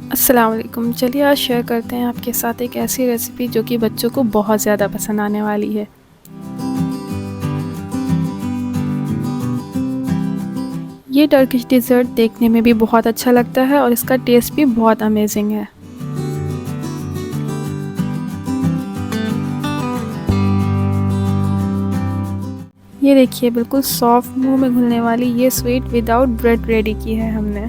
अस्सलाम वालेकुम। चलिए आज शेयर करते हैं आपके साथ एक ऐसी रेसिपी जो कि बच्चों को बहुत ज़्यादा पसंद आने वाली है। ये टर्किश डिज़र्ट देखने में भी बहुत अच्छा लगता है और इसका टेस्ट भी बहुत अमेजिंग है। ये देखिए बिल्कुल सॉफ्ट मुंह में घुलने वाली ये स्वीट विदाउट ब्रेड रेडी की है हमने।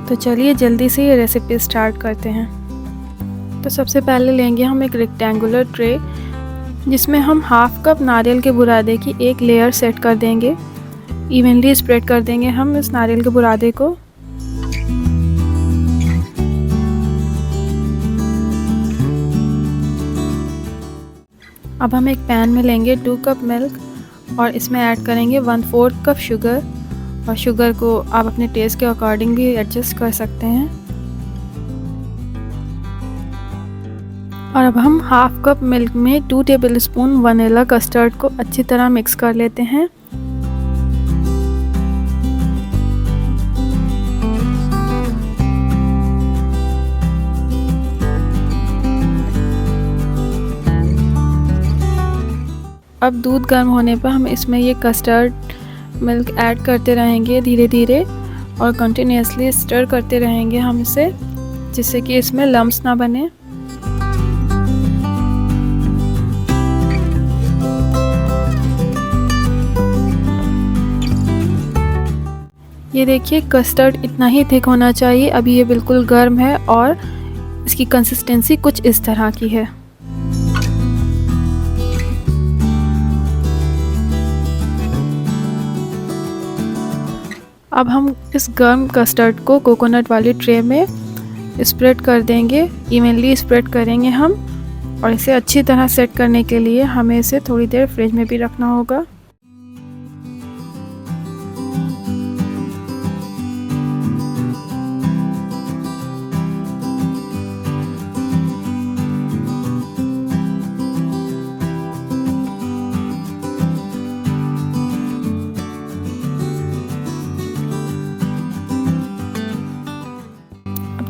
तो चलिए जल्दी से ये रेसिपी स्टार्ट करते हैं। तो सबसे पहले लेंगे हम एक रेक्टेंगुलर ट्रे जिसमें हम हाफ कप नारियल के बुरादे की एक लेयर सेट कर देंगे। इवनली स्प्रेड कर देंगे हम इस नारियल के बुरादे को। अब हम एक पैन में लेंगे 2 कप मिल्क और इसमें ऐड करेंगे 1/4 कप शुगर। और शुगर को आप अपने टेस्ट के अकॉर्डिंग भी एडजस्ट कर सकते हैं। और अब हम हाफ कप मिल्क में 2 टेबलस्पून वनीला कस्टर्ड को अच्छी तरह मिक्स कर लेते हैं। अब दूध गर्म होने पर हम इसमें ये कस्टर्ड मिल्क ऐड करते रहेंगे धीरे धीरे और कंटिन्यूसली स्टर करते रहेंगे हम इसे, जिससे कि इसमें लम्प्स ना बने। ये देखिए कस्टर्ड इतना ही थिक होना चाहिए। अभी ये बिल्कुल गर्म है और इसकी कंसिस्टेंसी कुछ इस तरह की है। अब हम इस गर्म कस्टर्ड को कोकोनट वाली ट्रे में स्प्रेड कर देंगे। इवनली स्प्रेड करेंगे हम और इसे अच्छी तरह सेट करने के लिए हमें इसे थोड़ी देर फ्रिज में भी रखना होगा।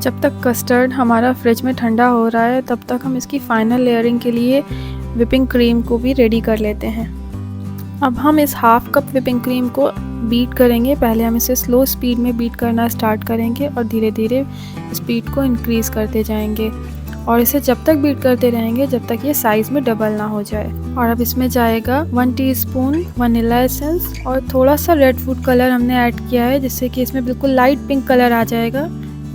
जब तक कस्टर्ड हमारा फ्रिज में ठंडा हो रहा है तब तक हम इसकी फाइनल लेयरिंग के लिए विपिंग क्रीम को भी रेडी कर लेते हैं। अब हम इस हाफ कप विपिंग क्रीम को बीट करेंगे। पहले हम इसे स्लो स्पीड में बीट करना स्टार्ट करेंगे और धीरे धीरे स्पीड को इंक्रीज़ करते जाएंगे और इसे जब तक बीट करते रहेंगे जब तक ये साइज़ में डबल ना हो जाए। और अब इसमें जाएगा 1 टीस्पून वनीला एसेंस और थोड़ा सा रेड फूड कलर हमने ऐड किया है, जिससे कि इसमें बिल्कुल लाइट पिंक कलर आ जाएगा।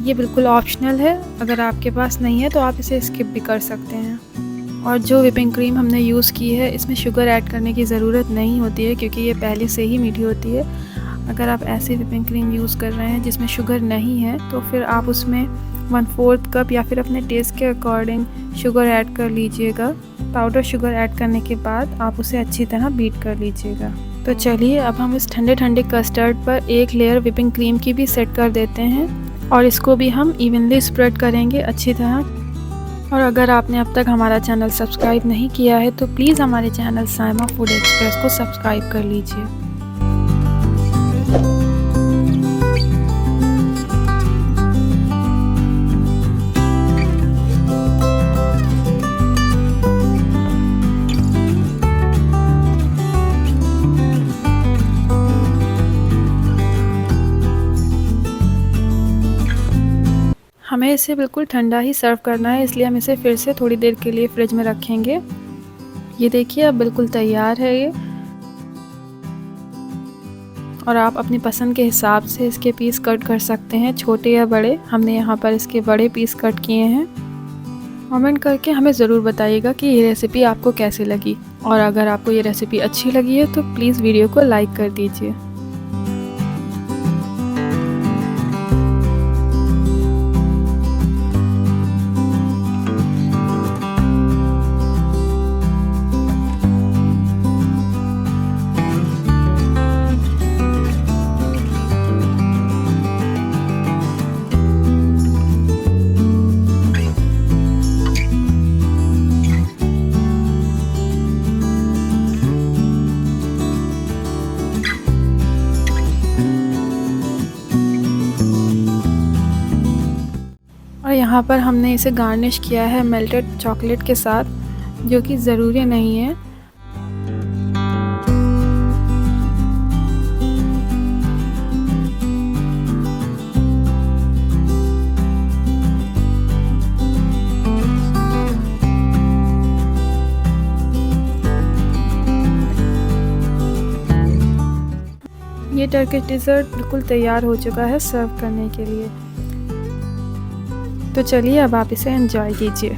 ये बिल्कुल ऑप्शनल है, अगर आपके पास नहीं है तो आप इसे स्किप भी कर सकते हैं। और जो विपिंग क्रीम हमने यूज़ की है इसमें शुगर ऐड करने की ज़रूरत नहीं होती है क्योंकि ये पहले से ही मीठी होती है। अगर आप ऐसी विपिंग क्रीम यूज़ कर रहे हैं जिसमें शुगर नहीं है तो फिर आप उसमें 1/4 कप या फिर अपने टेस्ट के अकॉर्डिंग शुगर ऐड कर लीजिएगा। पाउडर शुगर ऐड करने के बाद आप उसे अच्छी तरह बीट कर लीजिएगा। तो चलिए अब हम इस ठंडे ठंडे कस्टर्ड पर एक लेयर विपिंग क्रीम की भी सेट कर देते हैं और इसको भी हम इवनली स्प्रेड करेंगे अच्छी तरह। और अगर आपने अब तक हमारा चैनल सब्सक्राइब नहीं किया है तो प्लीज़ हमारे चैनल साइमा फूड एक्सप्रेस को सब्सक्राइब कर लीजिए। हमें इसे बिल्कुल ठंडा ही सर्व करना है, इसलिए हम इसे फिर से थोड़ी देर के लिए फ्रिज में रखेंगे। ये देखिए अब बिल्कुल तैयार है ये। और आप अपनी पसंद के हिसाब से इसके पीस कट कर सकते हैं, छोटे या बड़े। हमने यहाँ पर इसके बड़े पीस कट किए हैं। कमेंट करके हमें ज़रूर बताइएगा कि ये रेसिपी आपको कैसी लगी। और अगर आपको ये रेसिपी अच्छी लगी है तो प्लीज़ वीडियो को लाइक कर दीजिए। यहाँ पर हमने इसे गार्निश किया है मेल्टेड चॉकलेट के साथ, जो कि ज़रूरी नहीं है। ये टर्किश डिज़र्ट बिल्कुल तैयार हो चुका है सर्व करने के लिए। तो चलिए अब आप इसे एंजॉय कीजिए।